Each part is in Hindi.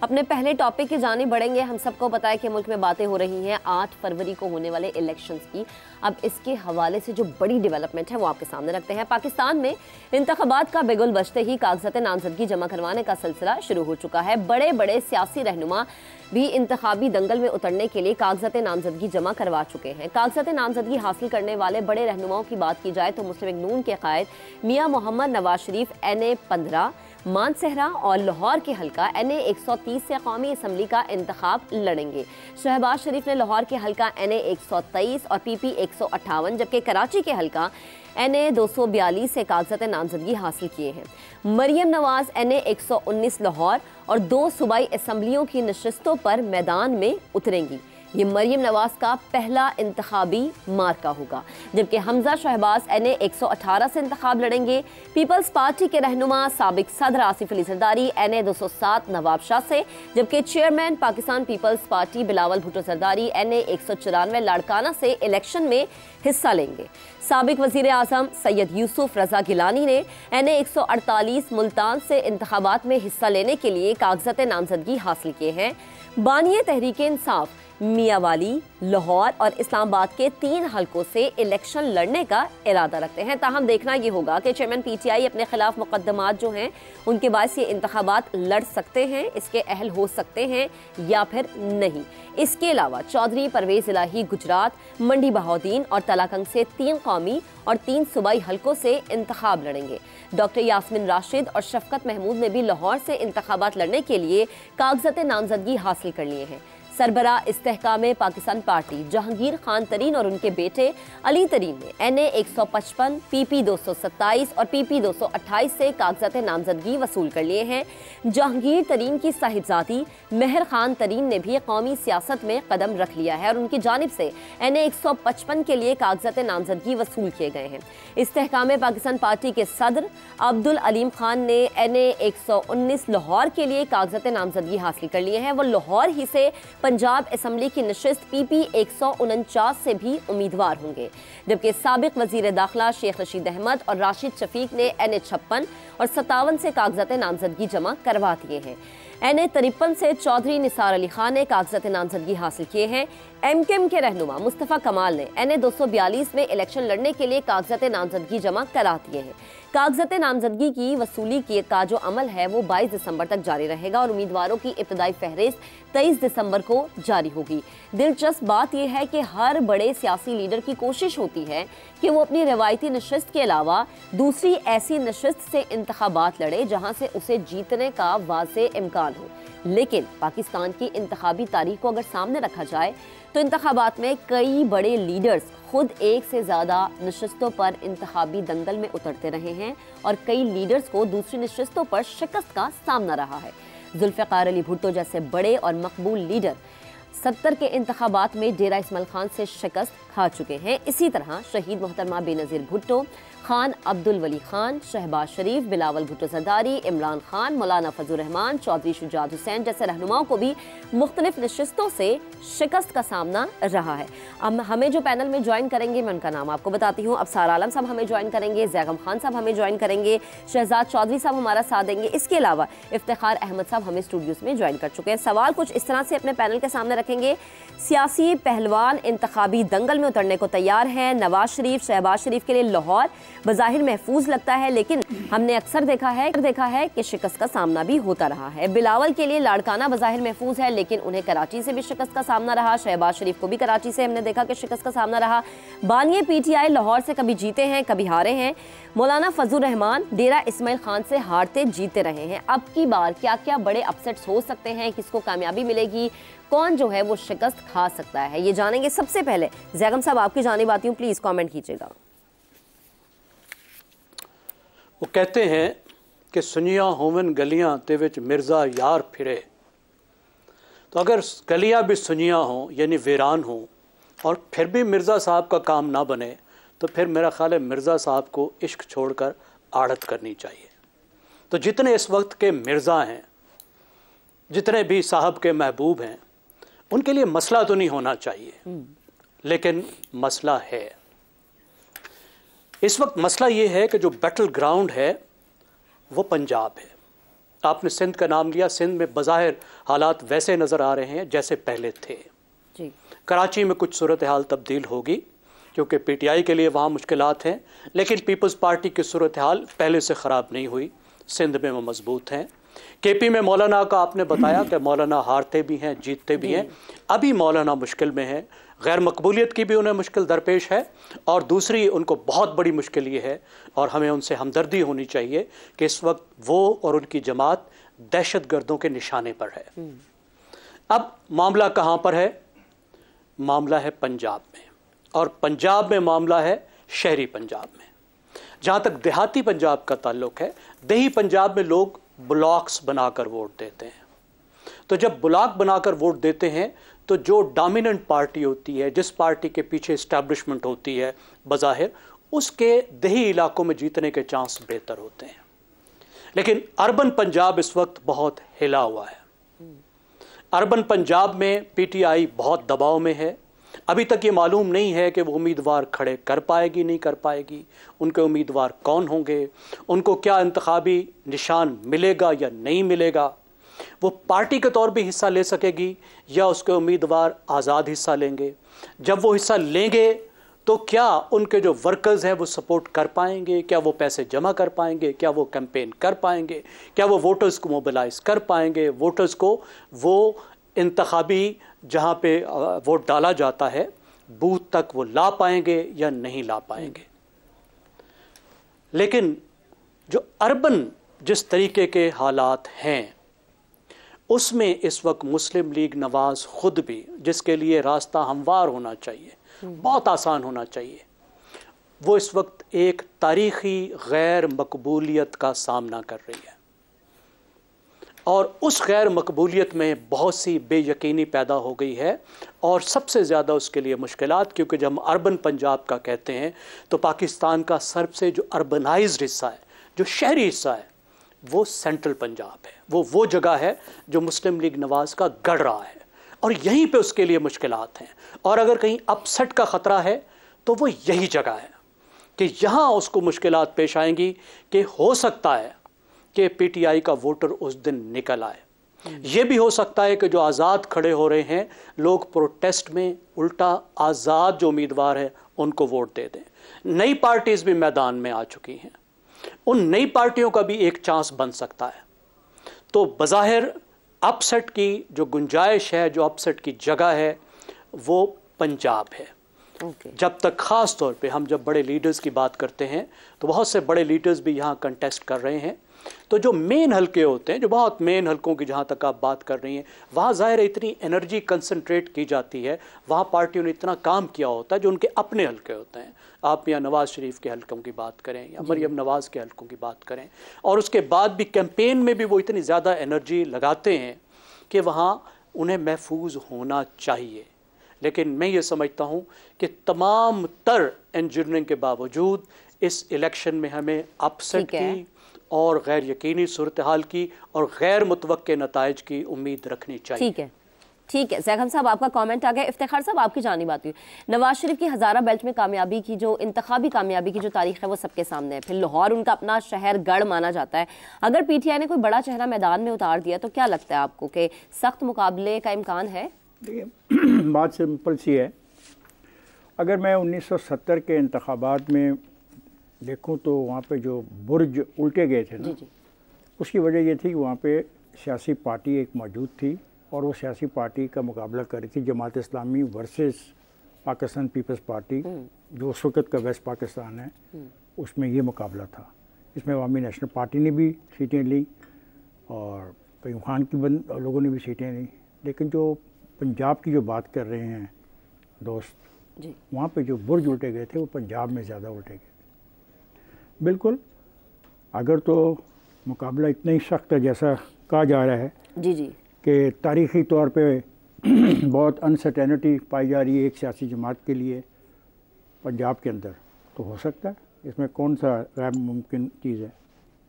अपने पहले टॉपिक की जानिब बढ़ेंगे। हम सबको पता है कि मुल्क में बातें हो रही हैं 8 फरवरी को होने वाले इलेक्शंस की। अब इसके हवाले से जो बड़ी डेवलपमेंट है वो आपके सामने रखते हैं। पाकिस्तान में इंतखाबात का बिगुल बजते ही कागजात नामजदगी जमा करवाने का सिलसिला शुरू हो चुका है। बड़े बड़े सियासी रहनुमा भी इंतखाबी दंगल में उतरने के लिए कागजात नामजदगी जमा करवा चुके हैं। कागजात नामजदगी हासिल करने वाले बड़े रहनुमाओं की बात की जाए तो मुस्लिम लीग नून के कायद मियां मोहम्मद नवाज शरीफ NA 15, मानसहरा और लाहौर के हल्का NA 130 से कौमी असम्बली का इंतखाब लड़ेंगे। शहबाज शरीफ ने लाहौर के हल्का NA 123 और PP 158, जबकि कराची के हल्का NA 242 से कागजात नामजदगी हासिल किए हैं। मरियम नवाज NA 119 लाहौर और 2 सूबाई असम्बलियों की नशिस्तों पर मैदान में उतरेंगी। ये मरियम नवाज का पहला इंतखाबी मार्का होगा, जबकि हमजा शहबाज NA 118 से इंतखाब लड़ेंगे। पीपल्स पार्टी के रहनुमा साबिक सदर आसिफ अली जरदारी NA 207 नवाब शाह से, जबकि चेयरमैन पाकिस्तान पीपल्स पार्टी बिलावल भुट्टो जरदारी NA 194 लाड़काना से इलेक्शन में हिस्सा लेंगे। साबिक वजीर आजम सैयद यूसुफ रजा गिलानी ने NA 148 मुल्तान से इंतखाबात में हिस्सा लेने के लिए कागजात नामजदगी हासिल किए हैं। बानिए तहरीक इंसाफ मियावाली, लाहौर और इस्लामाबाद के 3 हलकों से इलेक्शन लड़ने का इरादा रखते हैं। ताहम देखना ये होगा कि चेयरमैन PTI अपने खिलाफ मुकदमात जो हैं उनके बायस ये इंतखाबात लड़ सकते हैं, इसके अहल हो सकते हैं या फिर नहीं। इसके अलावा चौधरी परवेज इलाही गुजरात, मंडी बहाउद्दीन और तलाकंग से 3 कौमी और 3 सूबाई हलकों से इंतखाब लड़ेंगे। डॉक्टर यास्मीन राशिद और शफकत महमूद ने भी लाहौर से इंतखाबात लड़ने के लिए कागजात नामजदगी हासिल कर लिए हैं। सरबरा इस्तेहकाम पाकिस्तान पार्टी जहांगीर खान तरीन और उनके बेटे अली तरीन ने NA 155, PP 227 और PP 228 से कागजात नामजदगी वसूल कर लिए हैं। जहांगीर तरीन की साहिबजादी मेहर खान तरीन ने भी कौमी सियासत में कदम रख लिया है और उनकी जानिब से NA 155 के लिए कागजात नामजदगी वसूल किए गए हैं। इस्तेहकाम पाकिस्तान पार्टी के सदर अब्दुल अलीम खान ने NA 119 लाहौर के लिए कागजात नामजदगी हासिल कर लिए हैं। वो लाहौर ही से पंजाब असम्बली की नशिस्त PP 149 से भी उम्मीदवार होंगे, जबकि साबिक वजीर दाखिला शेख रशीद अहमद और राशिद शफीक ने NA 56 और 57 से कागजात नामजदगी जमा करवा दिए हैं। NA 53 से चौधरी निसार अली खान ने कागजात नामजदगी हासिल किए हैं। MKM के रहनुमा मुस्तफ़ा कमाल ने NA 242 में इलेक्शन लड़ने के लिए कागजात नामजदगी जमा करा दिए हैं। कागजात नामजदगी की वसूली का जो अमल है वो 22 दिसंबर तक जारी रहेगा और उम्मीदवारों की इब्तदाई फहरिस्त 23 दिसंबर को जारी होगी। दिलचस्प बात यह है कि हर बड़े सियासी लीडर की कोशिश होती है कि वो अपनी रवायती नशिस्त के अलावा दूसरी ऐसी नशिस्त से इंतखाबात लड़े जहां से उसे जीतने का वाज़े इम्कान हो। लेकिन पाकिस्तान की इंतखाबी तारीख को अगर सामने रखा जाए तो इंतखाबात में कई बड़े लीडर्स खुद एक से ज़्यादा नशिस्तों पर इंतखाबी दंगल में उतरते रहे हैं और कई लीडर्स को दूसरी नशिस्तों पर शिकस्त का सामना रहा है। जुल्फ़िकार अली भुट्टो जैसे बड़े और मकबूल लीडर 70 के इंतखाबात में डेरा इस्माइल खान से शिकस्त खा चुके हैं। इसी तरह शहीद मोहतरमा बेनज़ीर भुट्टो, खान अब्दुल वली खान, शहबाज शरीफ, बिलावल भुट्टो जरदारी, इमरान खान, मौलाना फजल रहमान, चौधरी शुजात हुसैन जैसे रहनुमाओं को भी मुख्तलिफ नशिस्तों से शिकस्त का सामना रहा है। अब हमें जो पैनल में ज्वाइन करेंगे मैं उनका नाम आपको बताती हूँ। अबसार आलम साहब हमें ज्वाइन करेंगे, जैगम खान साहब हमें ज्वाइन करेंगे, शहजाद चौधरी साहब हमारा साथ देंगे। इसके अलावा इफ्तिखार अहमद साहब हमें स्टूडियोज़ में ज्वाइन कर चुके हैं। सवाल कुछ इस तरह से अपने पैनल के सामने रखेंगे। सियासी पहलवान इंतखाबी दंगल में उतरने को तैयार हैं। नवाज शरीफ, शहबाज शरीफ के लिए लाहौर बज़ाहिर महफूज लगता है, लेकिन हमने अक्सर देखा है कि शिकस्त का सामना भी होता रहा है। बिलावल के लिए लाड़काना बज़ाहिर महफूज है, लेकिन उन्हें कराची से भी शिकस्त का सामना रहा। शहबाज शरीफ को भी कराची से हमने देखा कि शिकस्त का सामना रहा। बानिए PTI लाहौर से कभी जीते हैं कभी हारे हैं। मौलाना फजल रहमान डेरा इस्माइल खान से हारते जीते रहे हैं। अब की बार क्या क्या बड़े अपसेट्स हो सकते हैं, किसको कामयाबी मिलेगी, कौन जो है वो शिकस्त खा सकता है, ये जानेंगे। सबसे पहले जैगम साहब आपकी जानिब आती हूँ, प्लीज कमेंट कीजिएगा। वो कहते हैं कि सुनिया होवन गलियां ते विच मिर्ज़ा यार फिरे। तो अगर गलियां भी सुनिया हों यानी वीरान हों और फिर भी मिर्ज़ा साहब का काम ना बने तो फिर मेरा ख्याल है मिर्ज़ा साहब को इश्क छोड़कर आड़त करनी चाहिए। तो जितने इस वक्त के मिर्ज़ा हैं, जितने भी साहब के महबूब हैं, उनके लिए मसला तो नहीं होना चाहिए, लेकिन मसला है। इस वक्त मसला ये है कि जो बैटल ग्राउंड है वो पंजाब है आपने सिंध का नाम लिया, सिंध में बज़ाहिर हालात वैसे नज़र आ रहे हैं जैसे पहले थे जी। कराची में कुछ सूरत हाल तब्दील होगी क्योंकि पीटीआई के लिए वहाँ मुश्किलात हैं, लेकिन पीपल्स पार्टी की सूरत हाल पहले से ख़राब नहीं हुई, सिंध में वो मजबूत हैं। केपी में मौलाना का आपने बताया कि मौलाना हारते भी हैं जीतते भी हैं, अभी मौलाना मुश्किल में है, गैर मकबूलियत की भी उन्हें मुश्किल दरपेश है, और दूसरी उनको बहुत बड़ी मुश्किल ये है और हमें उनसे हमदर्दी होनी चाहिए कि इस वक्त वो और उनकी जमात दहशत गर्दों के निशाने पर है। अब मामला कहाँ पर है? मामला है पंजाब में, और पंजाब में मामला है शहरी पंजाब में। जहाँ तक देहाती पंजाब का ताल्लुक है, देही पंजाब में लोग ब्लॉक्स बनाकर वोट देते हैं। तो जब ब्लॉक बनाकर वोट देते हैं तो जो डोमिनेंट पार्टी होती है, जिस पार्टी के पीछे इस्टेब्लिशमेंट होती है बज़ाहिर, उसके देही इलाकों में जीतने के चांस बेहतर होते हैं। लेकिन अर्बन पंजाब इस वक्त बहुत हिला हुआ है। अर्बन पंजाब में पीटीआई बहुत दबाव में है। अभी तक ये मालूम नहीं है कि वो उम्मीदवार खड़े कर पाएगी नहीं कर पाएगी, उनके उम्मीदवार कौन होंगे, उनको क्या इंतखाबी निशान मिलेगा या नहीं मिलेगा, वो पार्टी के तौर पे हिस्सा ले सकेगी या उसके उम्मीदवार आज़ाद हिस्सा लेंगे। जब वो हिस्सा लेंगे तो क्या उनके जो वर्कर्स हैं वो सपोर्ट कर पाएंगे, क्या वो पैसे जमा कर पाएंगे, क्या वो कैंपेन कर पाएंगे, क्या वो वोटर्स को मोबिलाइज कर पाएंगे, वोटर्स को वो इंतखाबी जहाँ पे वोट डाला जाता है बूथ तक वो ला पाएंगे या नहीं ला पाएंगे। लेकिन जो अर्बन जिस तरीके के हालात हैं उसमें इस वक्त मुस्लिम लीग नवाज खुद भी, जिसके लिए रास्ता हमवार होना चाहिए, बहुत आसान होना चाहिए, वो इस वक्त एक तारीखी गैर मकबूलियत का सामना कर रही है। और उस गैर मकबूलियत में बहुत सी बेयकीनी पैदा हो गई है, और सबसे ज़्यादा उसके लिए मुश्किलात, क्योंकि जब हम अर्बन पंजाब का कहते हैं तो पाकिस्तान का सबसे जो अर्बनाइज्ड हिस्सा है, जो शहरी हिस्सा है, वो सेंट्रल पंजाब है। वो जगह है जो मुस्लिम लीग नवाज का गढ़ रहा है, और यहीं पे उसके लिए मुश्किलात हैं। और अगर कहीं अपसेट का ख़तरा है तो वो यही जगह है कि यहाँ उसको मुश्किलात पेश आएंगी कि हो सकता है कि पीटीआई का वोटर उस दिन निकल आए। ये भी हो सकता है कि जो आज़ाद खड़े हो रहे हैं लोग प्रोटेस्ट में उल्टा आज़ाद जो उम्मीदवार है उनको वोट दे दें। नई पार्टीज़ भी मैदान में आ चुकी हैं, उन नई पार्टियों का भी एक चांस बन सकता है। तो बज़ाहिर अपसेट की जो गुंजाइश है, जो अपसेट की जगह है, वो पंजाब है। जब तक ख़ास तौर पे हम जब बड़े लीडर्स की बात करते हैं तो बहुत से बड़े लीडर्स भी यहाँ कंटेस्ट कर रहे हैं, तो जो मेन हलके होते हैं, जो बहुत मेन हलकों की जहाँ तक आप बात कर रही हैं, वहाँ ज़ाहिर है इतनी एनर्जी कंसंट्रेट की जाती है, वहाँ पार्टियों ने इतना काम किया होता है जो उनके अपने हलके होते हैं। आप या नवाज़ शरीफ के हलकों की बात करें या मरियम नवाज़ के हलकों की बात करें, और उसके बाद भी कैंपेन में भी वो इतनी ज़्यादा एनर्जी लगाते हैं कि वहाँ उन्हें महफूज होना चाहिए। लेकिन मैं ये समझता हूँ कि तमाम तर इंजीनियरिंग के बावजूद इस इलेक्शन में हमें अपसेट की और गैर यकीनी सूरत हाल की और गैर मुतवक्के नताइज की उम्मीद रखनी चाहिए। ठीक है ज़ैगम साहब, आपका कमेंट आ गया। इफ्तिखार साहब, आपकी जानिब आती हूँ। नवाज शरीफ की हज़ारा बेल्ट में कामयाबी की जो इंतखाबी कामयाबी की जो तारीख है वो सबके सामने है। फिर लाहौर उनका अपना शहर गढ़ माना जाता है। अगर पीटीआई ने कोई बड़ा चेहरा मैदान में उतार दिया तो क्या लगता है आपको कि सख्त मुकाबले का इम्कान है? देखिए, बात सिंपल सी है। अगर मैं 1970 के इंतखाबात में देखूं तो वहाँ पे जो बुर्ज उल्टे गए थे ना, उसकी वजह ये थी कि वहाँ पे सियासी पार्टी एक मौजूद थी और वो सियासी पार्टी का मुकाबला कर रही थी जमात इस्लामी वर्सेस पाकिस्तान पीपल्स पार्टी, जो उस वक़्त का वेस्ट पाकिस्तान है, उसमें ये मुकाबला था। इसमें अवामी नेशनल पार्टी ने भी सीटें ली और कयूम खान की लोगों ने भी सीटें ली। लेकिन जो पंजाब की जो बात कर रहे हैं दोस्त, वहाँ पे जो बुर्ज उल्टे गए थे वो पंजाब में ज़्यादा उल्टे गए थे। बिल्कुल, अगर तो मुकाबला इतना ही सख्त है जैसा कहा जा रहा है कि तारीख़ी तौर पे बहुत अनसर्टेनिटी पाई जा रही है एक सियासी जमात के लिए पंजाब के अंदर, तो हो सकता है। इसमें कौन सा गैर मुमकिन चीज़ है?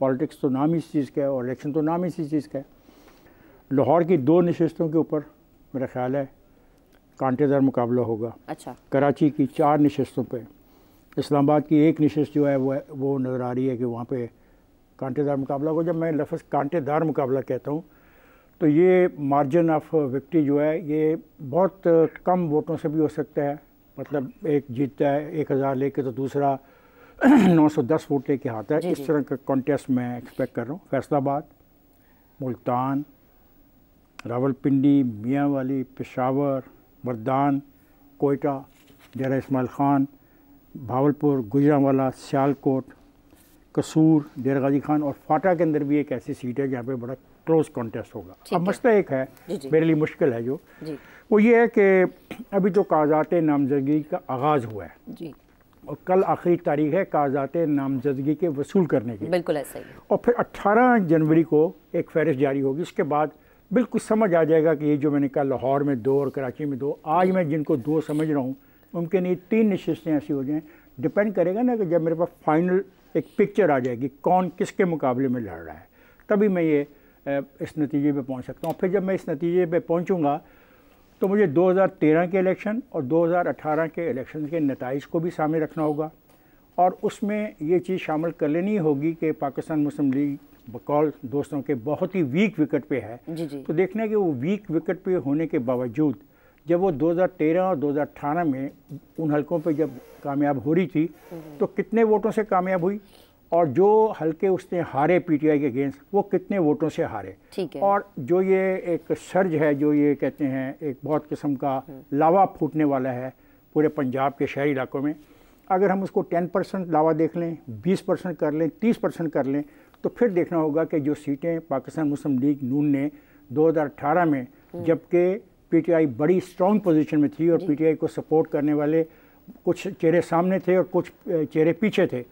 पॉलिटिक्स तो नाम इस चीज़ का है और इलेक्शन तो नाम इसी चीज़ का है। लाहौर की 2 नशिस्तों के ऊपर मेरा ख्याल है कांटेदार मुकाबला होगा। अच्छा। कराची की 4 नशिस्तों पे, इस्लामाबाद की 1 नशिस्त जो है वो नज़र आ रही है कि वहाँ पे कांटेदार मुकाबला को। जब मैं लफ्ज़ कांटेदार मुकाबला कहता हूँ तो ये मार्जिन ऑफ विक्ट्री जो है ये बहुत कम वोटों से भी हो सकता है। मतलब एक जीतता है 1000 लेके तो दूसरा 910 वोट लेके आता है। इस तरह का कॉन्टेस्ट मैं एक्सपेक्ट कर रहा हूँ। फैसलाबाद, मुल्तान, रावलपिंडी, मियांवाली, पेशावर, मर्दान, कोयटा, डेरा इस्माइल ख़ान, भावलपुर, गुजरांवाला, सियालकोट, कसूर, डेरा गाजी खान और फाटा के अंदर भी एक ऐसी सीट है जहाँ पे बड़ा क्लोज कॉन्टेस्ट होगा। अब मसला एक है मेरे लिए मुश्किल है जो वो ये है कि अभी तो कागजात नामजदगी का आगाज़ हुआ है जी, और कल आखिरी तारीख है कागजात नामजदगी के वसूल करने की। बिल्कुल ऐसा ही। और फिर 18 जनवरी को एक फहरिस्त जारी होगी। उसके बाद बिल्कुल समझ आ जाएगा कि ये जो मैंने कहा लाहौर में 2 और कराची में 2, आज मैं जिनको 2 समझ रहा हूँ मुमकिन ये 3 नशिस्तें ऐसी हो जाएँ। डिपेंड करेगा ना कि जब मेरे पास फाइनल एक पिक्चर आ जाएगी कौन किसके मुकाबले में लड़ रहा है, तभी मैं ये इस नतीजे पे पहुंच सकता हूँ। फिर जब मैं इस नतीजे पे पहुंचूंगा तो मुझे 2013 के इलेक्शन और 2018 के इलेक्शन के नताइज को भी सामने रखना होगा, और उसमें ये चीज़ शामिल कर लेनी होगी कि पाकिस्तान मुस्लिम लीग बकौल दोस्तों के बहुत ही वीक विकेट पे है। तो देखना है कि वो वीक विकेट पे होने के बावजूद जब वो 2013 और 2018 में उन हलकों पे जब कामयाब हो रही थी तो कितने वोटों से कामयाब हुई, और जो हल्के उसने हारे पीटीआई के अगेंस्ट वो कितने वोटों से हारे। ठीक है। और जो ये एक सर्ज है, जो ये कहते हैं एक बहुत किस्म का लावा फूटने वाला है पूरे पंजाब के शहरी इलाकों में, अगर हम उसको 10% लावा देख लें, 20% कर लें, 30% कर लें, तो फिर देखना होगा कि जो सीटें पाकिस्तान मुस्लिम लीग नून ने 2018 में, जबकि पीटीआई बड़ी स्ट्रॉन्ग पोजीशन में थी और पीटीआई को सपोर्ट करने वाले कुछ चेहरे सामने थे और कुछ चेहरे पीछे थे,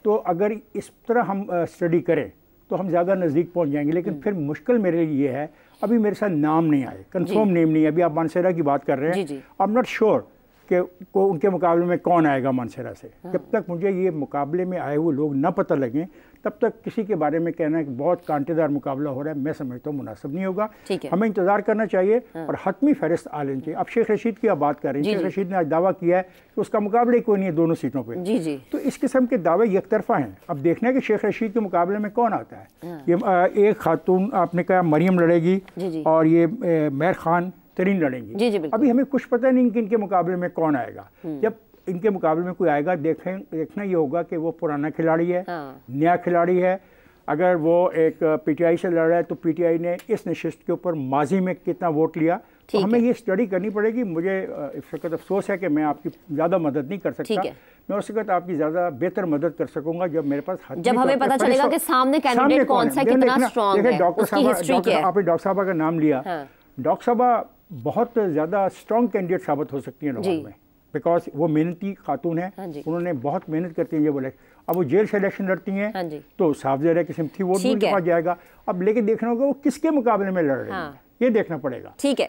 तो अगर इस तरह हम स्टडी करें तो हम ज़्यादा नज़दीक पहुंच जाएंगे। लेकिन फिर मुश्किल मेरे लिए ये है, अभी मेरे साथ नाम नहीं आए, कंफर्म नेम नहीं है। अभी आप मानसेरा की बात कर रहे हैं, आई एम नॉट श्योर कि उनके मुकाबले में कौन आएगा मानसेरा से। जब तक मुझे ये मुकाबले में आए हुए लोग ना पता लगें तब तक किसी के बारे में कहना है कि बहुत कांटेदार मुकाबला हो रहा है, मैं समझता हूँ मुनासिब नहीं होगा। हमें इंतज़ार करना चाहिए और हतमी फहरिस्त आ लेनी चाहिए। अब शेख रशीद की आप बात कर रहे हैं, शेख रशीद ने आज दावा किया है कि उसका मुकाबले कोई नहीं है दोनों सीटों पर। तो इस किस्म के दावे एक तरफा हैं। अब देखना है कि शेख रशीद के मुकाबले में कौन आता है। ये एक खातून आपने कहा मरियम लड़ेगी और ये मेहर खान तरीन लड़ेंगी। अभी हमें कुछ पता नहीं कि इनके मुकाबले में कौन आएगा। जब इनके मुकाबले में कोई आएगा देखना ये होगा कि वो पुराना खिलाड़ी है, नया खिलाड़ी है। अगर वो एक पीटीआई से लड़ रहा है तो पीटीआई ने इस नशिस्त के ऊपर माजी में कितना वोट लिया, तो हमें ये स्टडी करनी पड़ेगी। मुझे इस वक्त अफसोस है कि मैं आपकी ज़्यादा मदद नहीं कर सकता। मैं उस वक्त आपकी ज़्यादा बेहतर मदद कर सकूंगा जब मेरे पास जब हमें पता चलेगा कि सामने कैंडिडेट कौन सा कितना स्ट्रांग है, उसकी हिस्ट्री क्या है। आपने डॉक्टर साहबा का नाम लिया, डॉक्टर साहबा बहुत ज़्यादा स्ट्रॉन्ग कैंडिडेट साबित हो सकती है लाहौर में, बिकॉज वो मेहनती खातून है, उन्होंने बहुत मेहनत करती हैं। ये बोले अब वो जेल से इलेक्शन लड़ती हैं तो साफ ज़ाहिर है कि सिम्पथी वोट उनके पास जाएगा। अब लेके देखना होगा वो किसके मुकाबले में लड़ रहे हैं, ये देखना पड़ेगा। ठीक है।